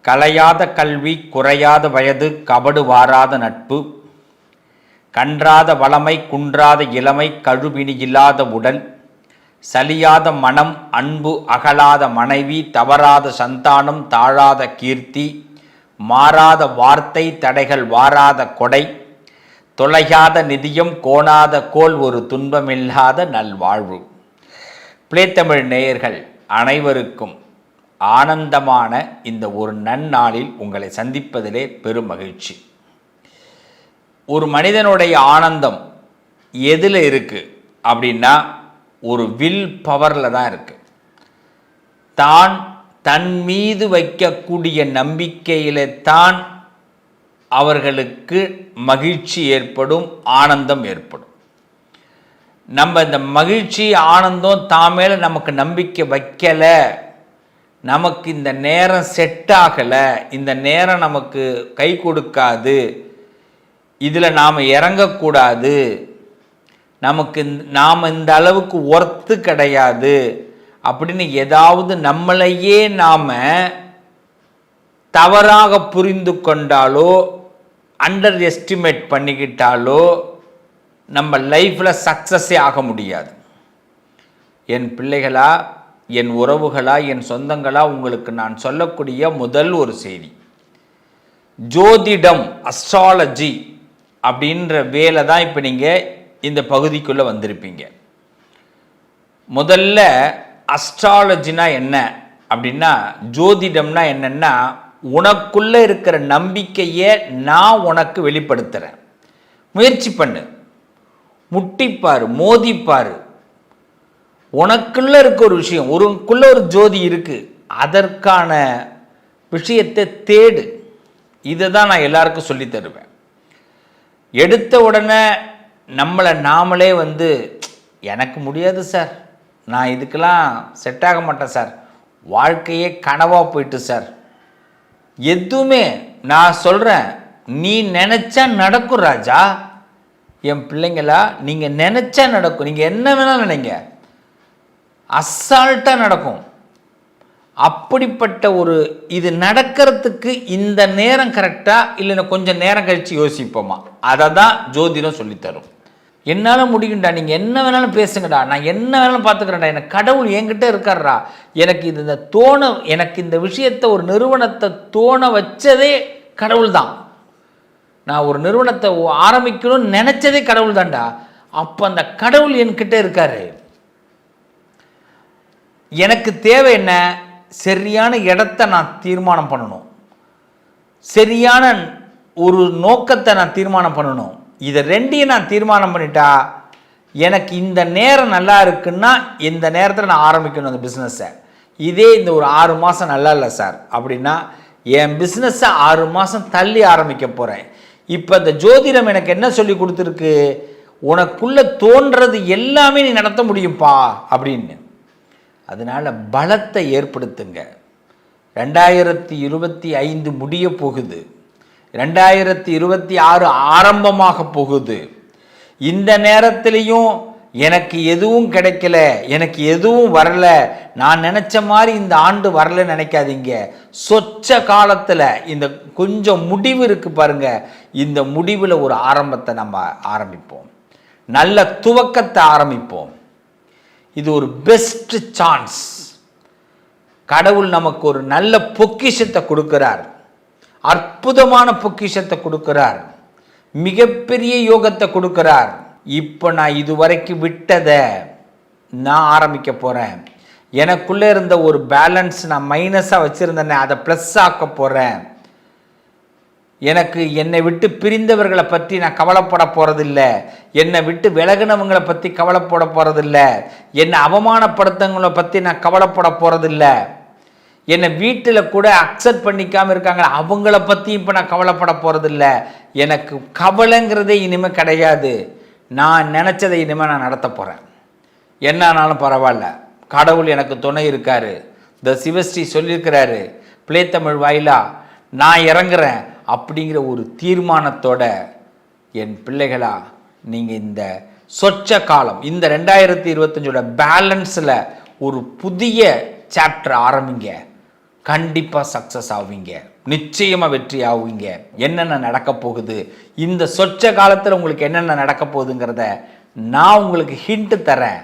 கலையாத கல்வி, குறையாத வயது, கபடு வாராத நட்பு, கன்றாத வளமை, குன்றாத இளமை, கழுவினி இல்லாத உடல், சலியாத மனம், அன்பு அகலாத மனைவி, தவறாத சந்தானம், தாழாத கீர்த்தி, மாறாத வார்த்தை, தடைகள் வாராத கொடை, தொலையாத நிதியம், கோணாத கோல், ஒரு துன்பமில்லாத நல்வாழ்வு. பிளேத்தமிழ் நேயர்கள் அனைவருக்கும் ஆனந்தமான இந்த ஒரு நன்னாளில் உங்களை சந்திப்பதிலே பெரும் மகிழ்ச்சி. ஒரு மனிதனுடைய ஆனந்தம் எதில் இருக்குது அப்படின்னா ஒரு வில் பவரில் தான் இருக்குது. தன் மீது வைக்கக்கூடிய நம்பிக்கையிலே தான் அவர்களுக்கு மகிழ்ச்சி ஏற்படும், ஆனந்தம் ஏற்படும். நம்ம இந்த மகிழ்ச்சி ஆனந்தம் தான் மேலே நமக்கு நம்பிக்கை வைக்கலை, நமக்கு இந்த நேரம் செட் ஆகலை, இந்த நேரம் நமக்கு கை கொடுக்காது, இதில் நாம் இறங்கக்கூடாது, நமக்கு நாம் இந்த அளவுக்கு ஒர்த்து கிடையாது அப்படின்னு ஏதாவது நம்மளையே நாம் தவறாக புரிந்து கொண்டாலோ அண்டர் எஸ்டிமேட் பண்ணிக்கிட்டாலோ நம்ம லைஃப்பில் சக்ஸஸே ஆக முடியாது. என் பிள்ளைகளா, என் உறவுகளா, என் சொந்தங்களா, உங்களுக்கு நான் சொல்லக்கூடிய முதல் ஒரு செய்தி, ஜோதிடம் அஸ்ட்ராலஜி அப்படின்ற வேலை தான் இப்போ நீங்கள் இந்த பகுதிக்குள்ளே வந்திருப்பீங்க. முதல்ல அஸ்ட்ராலஜினா என்ன அப்படின்னா, ஜோதிடம்னா என்னென்னா, உனக்குள்ளே இருக்கிற நம்பிக்கையை நான் உனக்கு வெளிப்படுத்துகிறேன். முயற்சி பண்ணு, முட்டிப்பார், மோதிப்பார். உனக்குள்ளே இருக்க ஒரு விஷயம், உனக்குள்ளே ஒரு ஜோதி இருக்குது, அதற்கான விஷயத்தை தேடு. இதை தான் நான் எல்லாருக்கும் சொல்லி தருவேன். எடுத்த உடனே நம்மளை நாமளே எனக்கு முடியாது சார், நான் இதுக்கெல்லாம் செட் ஆக மாட்டேன் சார், வாழ்க்கையே கனவாக போயிட்டு சார், எதுவுமே நான் சொல்கிறேன், நீ நினச்சா நடக்கும் ராஜா. என் பிள்ளைங்களா, நீங்கள் நினச்சா நடக்கும். நீங்கள் என்ன வேணாலும் நினைங்க, அசால்ட்டாக நடக்கும். அப்படிப்பட்ட ஒரு இது நடக்கிறதுக்கு இந்த நேரம் கரெக்டாக இல்லைன்னா கொஞ்சம் நேரம் கழித்து யோசிப்போமா, அதை தான் ஜோதிடம் சொல்லித்தரும். என்னால் முடியும்டா, நீங்கள் என்ன வேணாலும் பேசுங்கடா, நான் என்ன வேணாலும் பார்த்துக்கிறேன்டா, எனக்கு கடவுள் என்கிட்ட இருக்கார்ரா, எனக்கு இது இந்த எனக்கு இந்த விஷயத்தை ஒரு நிறுவனத்தை தோண வச்சதே கடவுள் தான், நான் ஒரு நிறுவனத்தை ஆரம்பிக்கணும்னு நினச்சதே கடவுள் தான்டா. அப்போ அந்த கடவுள் என்கிட்ட இருக்காரு. எனக்கு தேவை என்ன, சரியான இடத்த நான் தீர்மானம் பண்ணணும், சரியான ஒரு நோக்கத்தை நான் தீர்மானம் பண்ணணும். இதை ரெண்டையும் நான் தீர்மானம் பண்ணிட்டா, எனக்கு இந்த நேரம் நல்லா இருக்குன்னா இந்த நேரத்தில் நான் ஆரம்பிக்கணும் அந்த பிஸ்னஸை. இதே இந்த ஒரு 6 மாதம் நல்லா இல்லை சார் அப்படின்னா என் பிஸ்னஸை 6 மாதம் தள்ளி ஆரம்பிக்க போகிறேன். இப்போ இந்த ஜோதிடம் எனக்கு என்ன சொல்லி கொடுத்துருக்கு, உனக்குள்ளே தோன்றது எல்லாமே நீ நடத்த முடியும்ப்பா அப்படின்னு. அதனால் பலத்தை ஏற்படுத்துங்க. 2025 முடிய போகுது, 2026 ஆரம்பமாக போகுது. இந்த நேரத்திலையும் எனக்கு எதுவும் கிடைக்கல, எனக்கு எதுவும் வரல, நான் நினச்ச மாதிரி இந்த ஆண்டு வரலன்னு நினைக்காதீங்க. சொச்ச காலத்தில் இந்த கொஞ்சம் முடிவு இருக்குது பாருங்க, இந்த முடிவில் ஒரு ஆரம்பத்தை நம்ம ஆரம்பிப்போம், நல்ல துவக்கத்தை ஆரம்பிப்போம். இது ஒரு பெஸ்ட் சான்ஸ். கடவுள் நமக்கு ஒரு நல்ல பொக்கிஷத்தை கொடுக்கிறார், அற்புதமான பொக்கிஷத்தை கொடுக்கிறார், மிகப்பெரிய யோகத்தை கொடுக்கிறார். இப்போ நான் இதுவரைக்கும் விட்டதை நான் ஆரம்பிக்க போகிறேன். எனக்குள்ளே இருந்த ஒரு பேலன்ஸ் நான் மைனஸாக வச்சுருந்தேனே அதை ப்ளஸ் ஆக்க போகிறேன். எனக்கு என்னை விட்டு பிரிந்தவர்களை பற்றி நான் கவலைப்பட போகிறதில்ல, என்னை விட்டு விலகினவங்களை பற்றி கவலைப்பட போகிறதில்ல, என்னை அவமானப்படுத்தவங்களை பற்றி நான் கவலைப்பட போகிறதில்ல, என்னை வீட்டில் கூட அக்செப்ட் பண்ணிக்காமல் இருக்காங்க அவங்கள பற்றி இப்போ நான் கவலைப்பட போகிறதில்ல. எனக்கு கவலைங்கிறதே இனிமேல் கிடையாது. நான் நினச்சதை இனிமேல் நான் நடத்த போகிறேன். என்னானாலும் பரவாயில்ல, கடவுள் எனக்கு துணை இருக்கார். த சிவஸ்ரீ சொல்லியிருக்கிறாரு, பிளேத்தமிழ் வாயிலா நான் இறங்குறேன் அப்படிங்கிற ஒரு தீர்மானத்தோட என் பிள்ளைகளா, நீங்கள் இந்த சொச்ச காலம், இந்த 2025 பேலன்ஸில் ஒரு புதிய சாப்டர் ஆரம்பிங்க. கண்டிப்பாக சக்ஸஸ் ஆவீங்க, நிச்சயமாக வெற்றி ஆவீங்க. என்னென்ன நடக்க போகுது, இந்த சொச்ச காலத்தில் உங்களுக்கு என்னென்ன நடக்க போகுதுங்கிறத நான் உங்களுக்கு ஹிண்ட் தரேன்.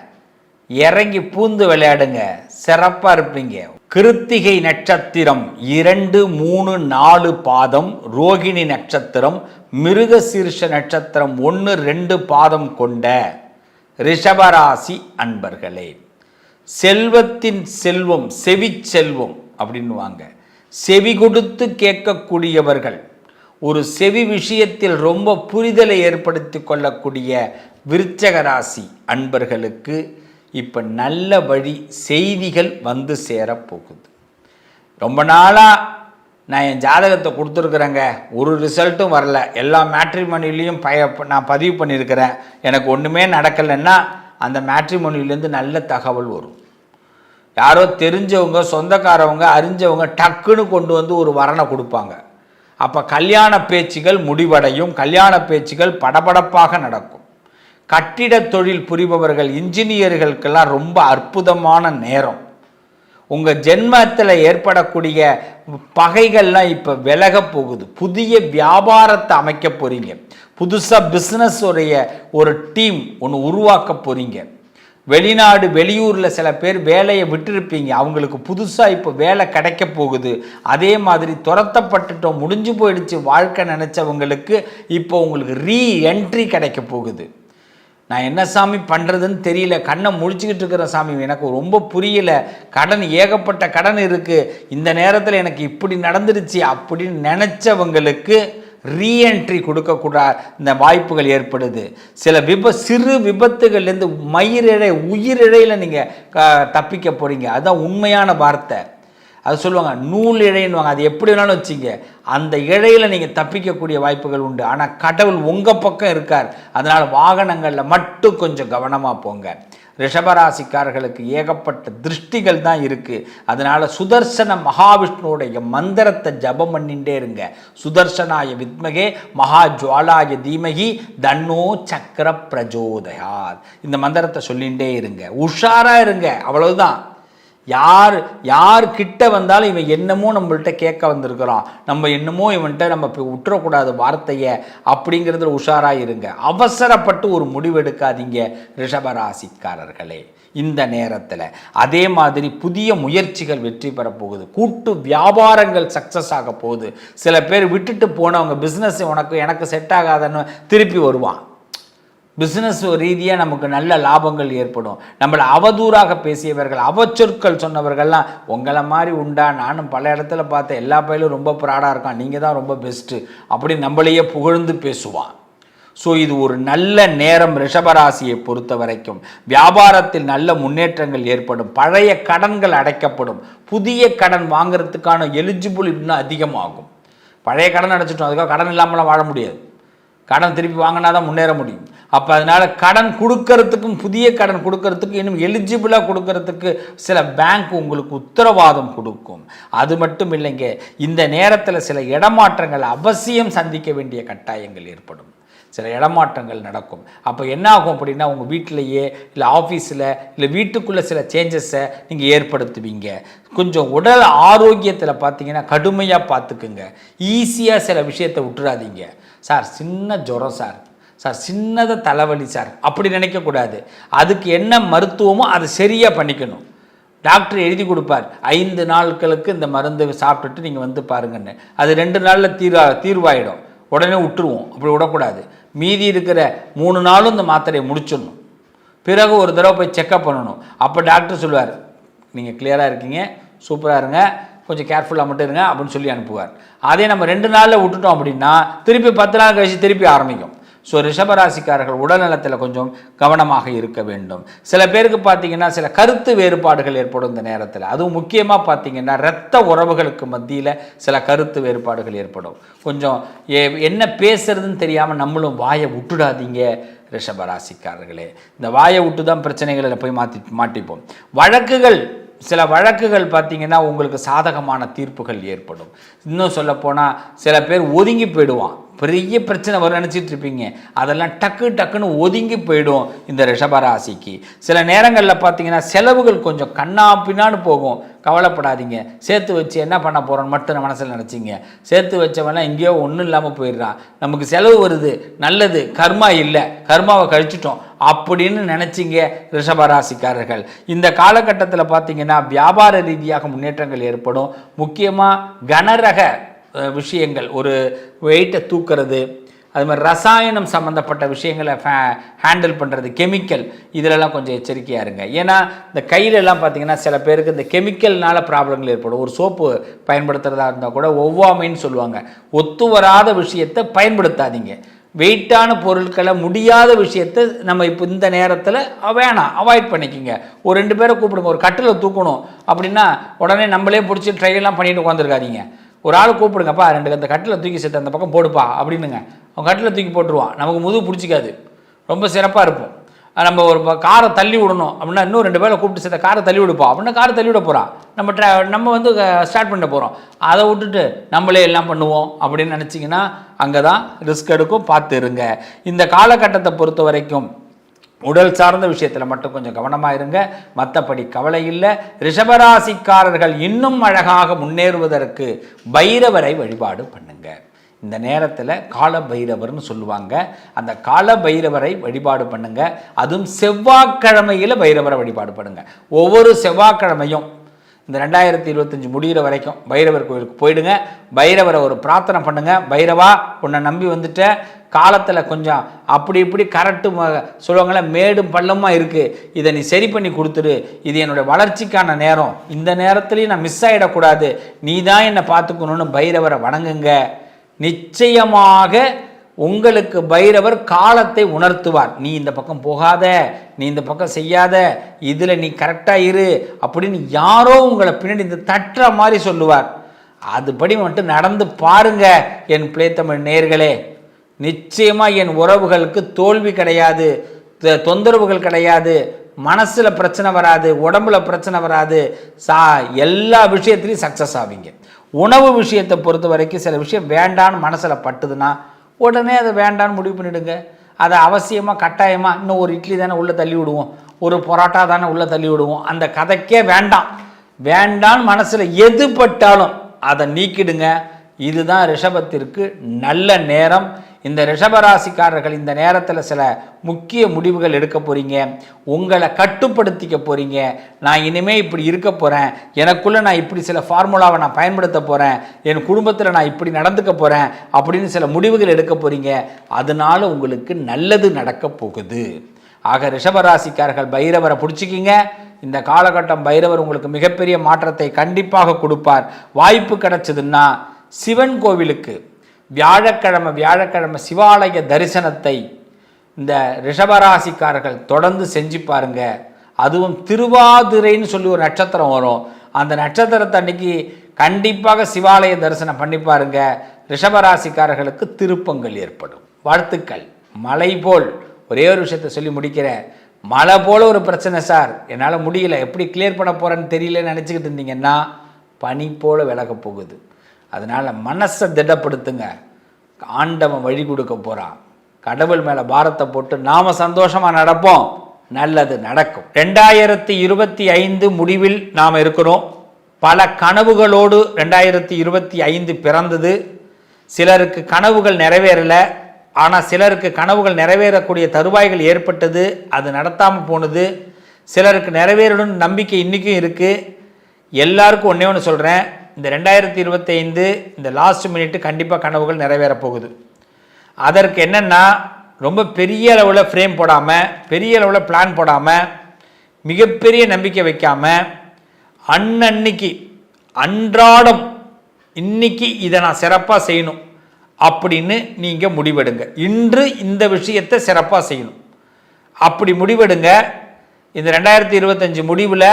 இறங்கி பூந்து விளையாடுங்க, சிறப்பாக இருப்பீங்க. கிருத்திகை நட்சத்திரம் 2, 3, 4 பாதம், ரோகிணி நட்சத்திரம், மிருகசீர்ஷ நட்சத்திரம் 1, 2 பாதம் கொண்ட ரிஷபராசி அன்பர்களே, செல்வத்தின் செல்வம் செவி செல்வம் அப்படின்னுவாங்க. செவி கொடுத்து கேட்கக்கூடியவர்கள், ஒரு செவி விஷயத்தில் ரொம்ப புரிதலை ஏற்படுத்தி கொள்ளக்கூடிய விருச்சக ராசி அன்பர்களுக்கு இப்போ நல்ல வழி செய்திகள் வந்து சேரப்போகுது. ரொம்ப நாளாக நான் என் ஜாதகத்தை கொடுத்துருக்குறேங்க, ஒரு ரிசல்ட்டும் வரல, எல்லா மேட்ரிமோனிலையும் நான் பதிவு பண்ணியிருக்கிறேன், எனக்கு ஒன்றுமே நடக்கலைன்னா அந்த மேட்ரிமோனிலேருந்து நல்ல தகவல் வரும். யாரோ தெரிஞ்சவங்க, சொந்தக்காரவங்க, அறிஞ்சவங்க டக்குன்னு கொண்டு வந்து ஒரு வரனை கொடுப்பாங்க. அப்போ கல்யாண பேச்சுகள் முடிவடையும், கல்யாண பேச்சுகள் படபடப்பாக நடக்கும். கட்டிட தொழில் புரிபவர்கள், இன்ஜினியர்களுக்கெல்லாம் ரொம்ப அற்புதமான நேரம். உங்கள் ஜென்மத்தில் ஏற்படக்கூடிய பகைகள்லாம் இப்போ விலக போகுது. புதிய வியாபாரத்தை அமைக்க போகிறீங்க, புதுசாக பிஸ்னஸ் உடைய ஒரு டீம் ஒன்று உருவாக்க போகிறீங்க. வெளிநாடு வெளியூரில் சில பேர் வேலையை விட்டுருப்பீங்க, அவங்களுக்கு புதுசாக இப்போ வேலை கிடைக்க போகுது. அதே மாதிரி துரத்தப்பட்டுட்டோம், முடிஞ்சு போயிடுச்சு வாழ்க்கை நினச்சவங்களுக்கு இப்போ உங்களுக்கு ரீஎன்ட்ரி கிடைக்க போகுது. நான் என்ன சாமி பண்ணுறதுன்னு தெரியல, கண்ணை முழிச்சுக்கிட்டு இருக்கிற சாமி, எனக்கு ரொம்ப புரியல, கடன் ஏகப்பட்ட கடன் இருக்குது, இந்த நேரத்தில் எனக்கு இப்படி நடந்துருச்சு அப்படின்னு நினச்சவங்களுக்கு ரீஎன்ட்ரி கொடுக்கக்கூடாது இந்த வாய்ப்புகள் ஏற்படுது. சில சிறு விபத்துகள்லேருந்து உயிரிழையில் நீங்கள் தப்பிக்க போகிறீங்க. அதுதான் உண்மையான வார்த்தை. அது சொல்லுவாங்க நூல் இழைன்னுவாங்க, அது எப்படி வேணாலும் வச்சிங்க, அந்த இழையில் நீங்கள் தப்பிக்கக்கூடிய வாய்ப்புகள் உண்டு. ஆனால் கடவுள் உங்கள் பக்கம் இருக்கார். அதனால் வாகனங்களில் மட்டும் கொஞ்சம் கவனமாக போங்க. ரிஷபராசிக்காரர்களுக்கு ஏகப்பட்ட திருஷ்டிகள் தான் இருக்குது. அதனால் சுதர்சன மகாவிஷ்ணுவோடைய மந்திரத்தை ஜபம் பண்ணிகிட்டே இருங்க. சுதர்சனாய வித்மகே மகா ஜுவாலாய தீமகி தன்னோ சக்கர பிரஜோதயாத், இந்த மந்திரத்தை சொல்லிகிட்டே இருங்க. உஷாராக இருங்க, அவ்வளவுதான். யார் கிட்ட வந்தாலும் இவன் என்னமோ நம்மள்கிட்ட கேட்க வந்திருக்கிறோம், நம்ம என்னமோ இவன்கிட்ட நம்ம விட்டுறக்கூடாது வார்த்தையை அப்படிங்கிறதுல உஷாராக இருங்க. அவசரப்பட்டு ஒரு முடிவெடுக்காதீங்க ரிஷபராசிக்காரர்களே இந்த நேரத்தில். அதே மாதிரி புதிய முயற்சிகள் வெற்றி பெற போகுது, கூட்டு வியாபாரங்கள் சக்ஸஸ் ஆக போகுது. சில பேர் விட்டுட்டு போனவங்க பிஸ்னஸ் எனக்கு செட் ஆகாதன்னு திருப்பி வருவான். பிஸ்னஸ் ரீதியாக நமக்கு நல்ல லாபங்கள் ஏற்படும். நம்மளை அவதூறாக பேசியவர்கள், அவச்சொற்கள் சொன்னவர்கள்லாம் உங்களை மாதிரி உண்டா, நானும் பல இடத்துல பார்த்தேன், எல்லா பையிலும் ரொம்ப ப்ராடாக இருக்கான், நீங்கள் தான் ரொம்ப பெஸ்ட்டு அப்படி நம்மளையே புகழ்ந்து பேசுவான். ஸோ இது ஒரு நல்ல நேரம். ரிஷபராசியை பொறுத்த வரைக்கும் வியாபாரத்தில் நல்ல முன்னேற்றங்கள் ஏற்படும், பழைய கடன்கள் அடைக்கப்படும், புதிய கடன் வாங்கிறதுக்கான எலிஜிபிள் இன்னும் அதிகமாகும். பழைய கடன் அடைச்சிட்டோம், அதுக்காக கடன் இல்லாமலாம் வாழ முடியாது, கடன் திருப்பி வாங்கினா தான் முன்னேற முடியும். அப்போ அதனால் கடன் கொடுக்கறதுக்கும் புதிய கடன் கொடுக்கறதுக்கு இன்னும் எலிஜிபிளாக கொடுக்கறதுக்கு சில பேங்க் உங்களுக்கு உத்தரவாதம் கொடுக்கும். அது மட்டும் இல்லைங்க, இந்த நேரத்தில் சில இடமாற்றங்கள் அவசியம் சந்திக்க வேண்டிய கட்டாயங்கள் ஏற்படும், சில இடமாற்றங்கள் நடக்கும். அப்போ என்ன ஆகும் அப்படின்னா, உங்கள் வீட்டிலையே இல்லை ஆஃபீஸில் இல்லை வீட்டுக்குள்ளே சில சேஞ்சஸை நீங்கள் ஏற்படுத்துவீங்க. கொஞ்சம் உடல் ஆரோக்கியத்தில் பார்த்தீங்கன்னா கடுமையாக பார்த்துக்குங்க. ஈஸியாக சில விஷயத்தை விட்டுறாதீங்க. சார் சின்ன ஜுரம் சார், சின்னதாக தலைவலி சார் அப்படி நினைக்கக்கூடாது. அதுக்கு என்ன மருத்துவமோ அதை சரியாக பண்ணிக்கணும். டாக்டர் எழுதி கொடுப்பார், 5 நாட்களுக்கு இந்த மருந்து சாப்பிட்டுட்டு நீங்கள் வந்து பாருங்கன்னு. அது 2 நாளில் தீர்வாயிடும், உடனே விட்டுருவோம். அப்படி விடக்கூடாது. மீதி இருக்கிற 3 நாளும் இந்த மாத்திரையை முடிச்சிடணும். பிறகு ஒரு தடவை போய் செக்கப் பண்ணணும். அப்போ டாக்டர் சொல்லுவார், நீங்கள் கிளியராக இருக்கீங்க, சூப்பராக இருங்க, கொஞ்சம் கேர்ஃபுல்லாக மட்டும் இருங்க அப்படின்னு சொல்லி அனுப்புவார். அதே நம்ம 2 நாளில் விட்டுட்டோம் அப்படின்னா திருப்பி 10 நாள் கழிச்சு திருப்பி ஆரம்பிக்கும். ஸோ ரிஷபராசிக்காரர்கள் உடல்நலத்தில் கொஞ்சம் கவனமாக இருக்க வேண்டும். சில பேருக்கு பார்த்தீங்கன்னா சில கருத்து வேறுபாடுகள் ஏற்படும் இந்த நேரத்தில். அதுவும் முக்கியமாக பார்த்தீங்கன்னா இரத்த உறவுகளுக்கு மத்தியில் சில கருத்து வேறுபாடுகள் ஏற்படும். கொஞ்சம் என்ன பேசுறதுன்னு தெரியாமல் நம்மளும் வாயை விட்டுடாதீங்க ரிஷபராசிக்காரர்களே. இந்த வாயை விட்டு தான் பிரச்சனைகளில் போய் மாட்டிப்போம். வழக்குகள் சில வழக்குகள் பார்த்தீங்கன்னா உங்களுக்கு சாதகமான தீர்ப்புகள் ஏற்படும். இன்னும் சொல்லப்போனால் சில பேர் ஒதுங்கி போயிடுவான். பெரிய பிரச்சனை வரும் நினச்சிட்டு இருப்பீங்க, அதெல்லாம் டக்குன்னு ஒதுங்கி போயிடும் இந்த ரிஷபராசிக்கு. சில நேரங்களில் பார்த்தீங்கன்னா செலவுகள் கொஞ்சம் கண்ணா பின்னான்னு போகும். கவலைப்படாதீங்க, சேர்த்து வச்சு என்ன பண்ண போகிறோன்னு மட்டும் மனசில் நினச்சிங்க. சேர்த்து வச்சவெல்லாம் எங்கேயோ ஒன்றும் இல்லாமல் போயிடுறான், நமக்கு செலவு வருது, நல்லது, கர்மா இல்லை, கர்மாவை கழிச்சிட்டோம் அப்படின்னு நினச்சிங்க ரிஷபராசிக்காரர்கள். இந்த காலகட்டத்தில் பார்த்தீங்கன்னா வியாபார ரீதியாக முன்னேற்றங்கள் ஏற்படும். முக்கியமாக கனரக விஷயங்கள், ஒரு வெயிட்டை தூக்கிறது, அது மாதிரி ரசாயனம் சம்மந்தப்பட்ட விஷயங்களை ஹேண்டில் பண்ணுறது, கெமிக்கல், இதிலெல்லாம் கொஞ்சம் எச்சரிக்கையாக இருங்க. ஏன்னா இந்த கையிலெல்லாம் பார்த்தீங்கன்னா சில பேருக்கு இந்த கெமிக்கல்னால ப்ராப்ளங்கள் ஏற்படும். ஒரு சோப்பு பயன்படுத்துகிறதா இருந்தால் கூட ஒவ்வாமைன்னு சொல்லுவாங்க, ஒத்து வராத விஷயத்தை பயன்படுத்தாதீங்க. வெயிட்டான பொருட்களை, முடியாத விஷயத்தை நம்ம இப்போ இந்த நேரத்தில் வேணாம், அவாய்ட் பண்ணிக்கோங்க. ஒரு 2 பேரை கூப்பிடுங்க, ஒரு கட்டில் தூக்கணும் அப்படின்னா உடனே நம்மளே பிடிச்சி ட்ரையெல்லாம் பண்ணிட்டு உட்காந்துருக்காதீங்க. ஒரு ஆள் கூப்பிடுங்கப்பா, 2 அந்த கட்டில் தூக்கி சேர்த்து அந்த பக்கம் போடுப்பா அப்படின்னுங்க. அவன் கட்டில் தூக்கி போட்டுருவான், நமக்கு முதுகு பிடிச்சிக்காது, ரொம்ப சிறப்பாக இருப்போம். நம்ம ஒரு காரை தள்ளி விடணும் அப்படின்னா இன்னும் 2 பேரை கூப்பிட்டு சேர்த்த காரை தள்ளி விடுப்பா அப்படின்னா காரை தள்ளி விட போகிறான். நம்ம வந்து ஸ்டார்ட் பண்ண போகிறோம், அதை விட்டுட்டு நம்மளே எல்லாம் பண்ணுவோம் அப்படின்னு நினச்சிங்கன்னா அங்கே தான் ரிஸ்க் எடுக்கும். பார்த்து இருங்க. இந்த காலகட்டத்தை பொறுத்த வரைக்கும் உடல் சார்ந்த விஷயத்தில் மட்டும் கொஞ்சம் கவனமாக இருங்க, மற்றபடி கவலை இல்லை. ரிஷபராசிக்காரர்கள் இன்னும் அழகாக முன்னேறுவதற்கு பைரவரை வழிபாடு பண்ணுங்க. இந்த நேரத்தில் கால பைரவர்னு சொல்லுவாங்க, அந்த கால பைரவரை வழிபாடு பண்ணுங்க. அதுவும் செவ்வாய்க்கிழமையில் பைரவரை வழிபாடு பண்ணுங்க. ஒவ்வொரு செவ்வாய்க்கிழமையும் இந்த 2025 முடிகிற வரைக்கும் பைரவர் கோயிலுக்கு போயிடுங்க. பைரவரை ஒரு பிரார்த்தனை பண்ணுங்க. பைரவா, உன்னை நம்பி வந்துட்ட, காலத்தில் கொஞ்சம் அப்படி இப்படி கரெக்டு சொல்லுவாங்களே, மேடும் பள்ளமாக இருக்குது, இதை நீ சரி பண்ணி கொடுத்துரு, இது என்னுடைய வளர்ச்சிக்கான நேரம், இந்த நேரத்துலையும் நான் மிஸ் ஆகிடக்கூடாது, நீ தான் என்னை பார்த்துக்கணுன்னு பைரவரை வணங்குங்க. நிச்சயமாக உங்களுக்கு பைரவர் காலத்தை உணர்த்துவார். நீ இந்த பக்கம் போகாத, நீ இந்த பக்கம் செய்யாத, இதில் நீ கரெக்டாக இரு அப்படின்னு யாரோ உங்களை பின்னாடி இந்த தட்டுற மாதிரி சொல்லுவார். அதுபடி மட்டும் நடந்து பாருங்க என் பிள்ளைத்தமிழ் நேயர்களே. நிச்சயமாக என் உறவுகளுக்கு தோல்வி கிடையாது, தொந்தரவுகள் கிடையாது, மனசில் பிரச்சனை வராது, உடம்புல பிரச்சனை வராது, எல்லா விஷயத்துலையும் சக்ஸஸ் ஆவீங்க. உணவு விஷயத்தை பொறுத்த வரைக்கும் சில விஷயம் வேண்டான்னு மனசில் பட்டுதுன்னா உடனே அதை வேண்டான்னு முடிவு பண்ணிவிடுங்க. அதை அவசியமாக கட்டாயமாக இன்னும் ஒரு இட்லி தானே உள்ளே தள்ளி விடுவோம், ஒரு பரோட்டா தானே உள்ளே தள்ளி விடுவோம், அந்த கதைக்கே வேண்டாம். வேண்டான்னு மனசில் எது பட்டாலும் அதை நீக்கிடுங்க. இதுதான் ரிஷபத்திற்கு நல்ல நேரம். இந்த ரிஷபராசிக்காரர்கள் இந்த நேரத்தில் சில முக்கிய முடிவுகள் எடுக்க போகிறீங்க, உங்களை கட்டுப்படுத்திக்க போகிறீங்க. நான் இனிமேல் இப்படி இருக்க போகிறேன், எனக்குள்ளே நான் இப்படி சில ஃபார்முலாவை நான் பயன்படுத்த போகிறேன், என் குடும்பத்தில் நான் இப்படி நடந்துக்க போகிறேன் அப்படின்னு சில முடிவுகள் எடுக்க போகிறீங்க. அதனால உங்களுக்கு நல்லது நடக்க போகுது. ஆக ரிஷபராசிக்காரர்கள் பைரவரை பிடிச்சிக்கிங்க. இந்த காலகட்டம் பைரவர் உங்களுக்கு மிகப்பெரிய மாற்றத்தை கண்டிப்பாக கொடுப்பார். வாய்ப்பு கிடைச்சதுன்னா சிவன் கோவிலுக்கு வியாழக்கிழமை சிவாலய தரிசனத்தை இந்த ரிஷபராசிக்காரர்கள் தொடர்ந்து செஞ்சு பாருங்க. அதுவும் திருவாதிரைன்னு சொல்லி ஒரு நட்சத்திரம் வரும், அந்த நட்சத்திரத்தை அன்னைக்கு கண்டிப்பாக சிவாலய தரிசனம் பண்ணி பாருங்க. ரிஷபராசிக்காரர்களுக்கு திருப்பங்கள் ஏற்படும். வாழ்த்துக்கள். மலை போல் ஒரே ஒரு விஷயத்தை சொல்லி முடிக்கிறேன். மழை போல் ஒரு பிரச்சனை சார், என்னால் முடியல, எப்படி கிளியர் பண்ண போகிறேன்னு தெரியலன்னு நினச்சிக்கிட்டு இருந்தீங்கன்னா பனி போல் விலக போகுது. அதனால் மனசை திடப்படுத்துங்க. ஆண்டவன் வழி கொடுக்க போகிறான். கடவுள் மேலே பாரத்தை போட்டு நாம் சந்தோஷமாக நடப்போம், நல்லது நடக்கும். 2025 முடிவில் நாம் இருக்கிறோம். பல கனவுகளோடு 2025 பிறந்தது. சிலருக்கு கனவுகள் நிறைவேறலை, ஆனால் சிலருக்கு கனவுகள் நிறைவேறக்கூடிய தருவாய்கள் ஏற்பட்டது, அது நடத்தாமல் போனது. சிலருக்கு நிறைவேறணும்னு நம்பிக்கை இன்றைக்கும் இருக்குது. எல்லாருக்கும் ஒன்றே ஒன்று சொல்கிறேன், இந்த 2025 இந்த லாஸ்ட் மினிட்டு கண்டிப்பாக கனவுகள் நிறைவேறப் போகுது. அதற்கு என்னென்னா, ரொம்ப பெரிய அளவில் ஃப்ரேம் போடாமல், பெரிய அளவில் பிளான் போடாமல், மிகப்பெரிய நம்பிக்கை வைக்காமல், அன்னன்னைக்கு அன்றாடம் இன்னைக்கு இதை நான் சிறப்பாக செய்யணும் அப்படின்னு நீங்கள் முடிவெடுங்க. இன்று இந்த விஷயத்தை சிறப்பாக செய்யணும் அப்படி முடிவெடுங்க. இந்த 2025 முடிவில்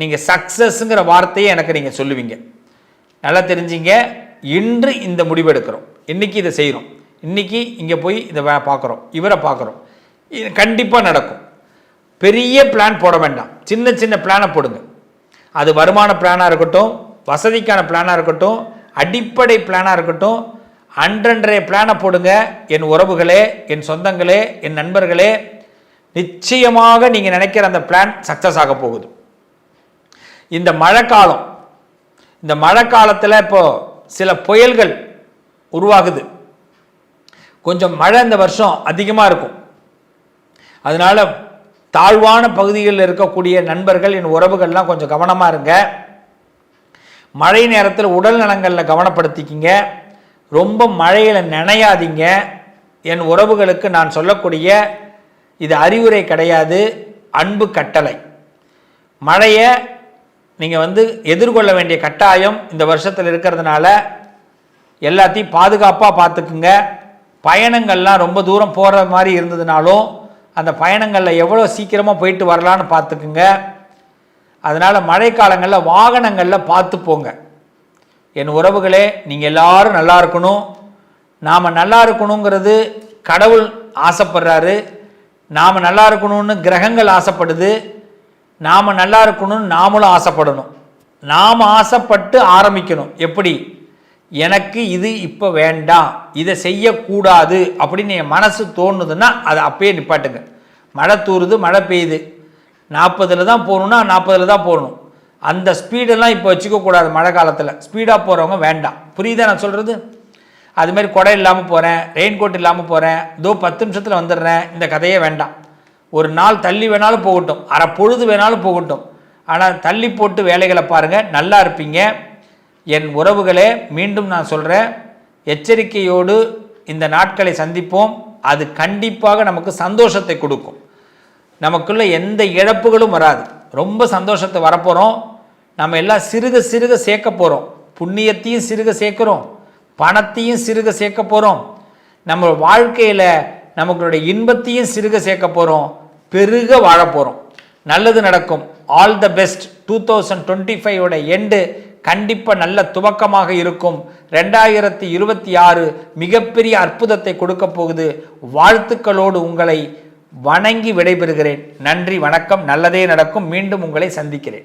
நீங்கள் சக்ஸஸ்ங்கிற வார்த்தையை எனக்கு நீங்கள் சொல்லுவீங்க. நல்லா தெரிஞ்சிங்க, இன்று இந்த முடிவெடுக்கிறோம், இன்றைக்கி இதை செய்கிறோம், இன்றைக்கி இங்கே போய் இதை பார்க்குறோம், இவரை பார்க்குறோம், இது கண்டிப்பாக நடக்கும். பெரிய பிளான் போட வேண்டாம், சின்ன சின்ன பிளானை போடுங்க. அது வருமான பிளானாக இருக்கட்டும், வசதிக்கான பிளானாக இருக்கட்டும், அடிப்படை பிளானாக இருக்கட்டும், அன்றன்றைய பிளானை போடுங்க. என் உறவுகளே, என் சொந்தங்களே, என் நண்பர்களே, நிச்சயமாக நீங்கள் நினைக்கிற அந்த பிளான் சக்ஸஸ் ஆக போகுது. இந்த மழைக்காலம், இந்த மழை காலத்தில் இப்போ சில புயல்கள் உருவாகுது. கொஞ்சம் மழை இந்த வருஷம் அதிகமாக இருக்கும். அதனால் தாழ்வான பகுதிகளில் இருக்கக்கூடிய நண்பர்கள், என் உறவுகள்லாம் கொஞ்சம் கவனமாக இருங்க. மழை நேரத்தில் உடல் நலங்களில் கவனப்படுத்திக்கிங்க. ரொம்ப மழையில் நனையாதீங்க. என் உறவுகளுக்கு நான் சொல்லக்கூடிய இது அறிவுரை கிடையாது, அன்பு கட்டளை. மழையை நீங்கள் எதிர்கொள்ள வேண்டிய கட்டாயம் இந்த வருஷத்தில் இருக்கிறதுனால எல்லாத்தையும் பாதுகாப்பாக பார்த்துக்குங்க. பயணங்கள்லாம் ரொம்ப தூரம் போகிற மாதிரி இருந்ததுனாலும் அந்த பயணங்களில் எவ்வளோ சீக்கிரமாக போயிட்டு வரலான்னு பார்த்துக்குங்க. அதனால் மழைக்காலங்களில் வாகனங்களில் பார்த்து போங்க. என் உறவுகளே, நீங்கள் எல்லாரும் நல்லா இருக்கணும். நாம் நல்லா இருக்கணுங்கிறது கடவுள் ஆசைப்படுறாரு. நாம் நல்லா இருக்கணும்னு கிரகங்கள் ஆசைப்படுது. நாம் நல்லா இருக்கணும்னு நாமளும் ஆசைப்படணும். நாம் ஆசைப்பட்டு ஆரம்பிக்கணும். எப்படி? எனக்கு இது இப்போ வேண்டாம், இதை செய்யக்கூடாது அப்படின்னு என் மனசு தோணுதுன்னா அதை அப்பயே நிப்பாட்டுங்க. மழை தூருது, மழை பெய்யுது, 40 தான் போகணுன்னா 40 தான் போகணும். அந்த ஸ்பீடெல்லாம் இப்போ வச்சுக்கக்கூடாது. மழை காலத்தில் ஸ்பீடாக போகிறவங்க வேண்டாம். புரியுதா நான் சொல்கிறது? அதுமாரி குடை இல்லாமல் போகிறேன், ரெயின் கோட் இல்லாமல் போகிறேன், 10 நிமிஷத்தில் வந்துடுறேன், இந்த கதையே வேண்டாம். ஒரு நாள் தள்ளி வேணாலும் போகட்டும், அரை பொழுது வேணாலும் போகட்டும், ஆனால் தள்ளி போட்டு வேலைகளை பாருங்கள், நல்லா இருப்பீங்க. என் உறவுகளே, மீண்டும் நான் சொல்கிறேன், எச்சரிக்கையோடு இந்த நாட்களை சந்திப்போம். அது கண்டிப்பாக நமக்கு சந்தோஷத்தை கொடுக்கும். நமக்குள்ள எந்த இழப்புகளும் வராது. ரொம்ப சந்தோஷத்தை வரப்போகிறோம். நம்ம எல்லாம் சிறுக சிறுக சேர்க்க போகிறோம். புண்ணியத்தையும் சிறுக சேர்க்குறோம், பணத்தையும் சிறுக சேர்க்க போகிறோம். நம்ம வாழ்க்கையில் நமங்களுடைய இன்பத்தையும் சிறுக சேர்க்க போகிறோம். பெருக வாழ போகிறோம். நல்லது நடக்கும். All the best. 2025 எண்டு கண்டிப்பாக நல்ல துவக்கமாக இருக்கும். 2026 மிகப்பெரிய அற்புதத்தை கொடுக்க போகுது. வாழ்த்துக்களோடு உங்களை வணங்கி விடைபெறுகிறேன். நன்றி, வணக்கம். நல்லதே நடக்கும். மீண்டும் உங்களை சந்திக்கிறேன்.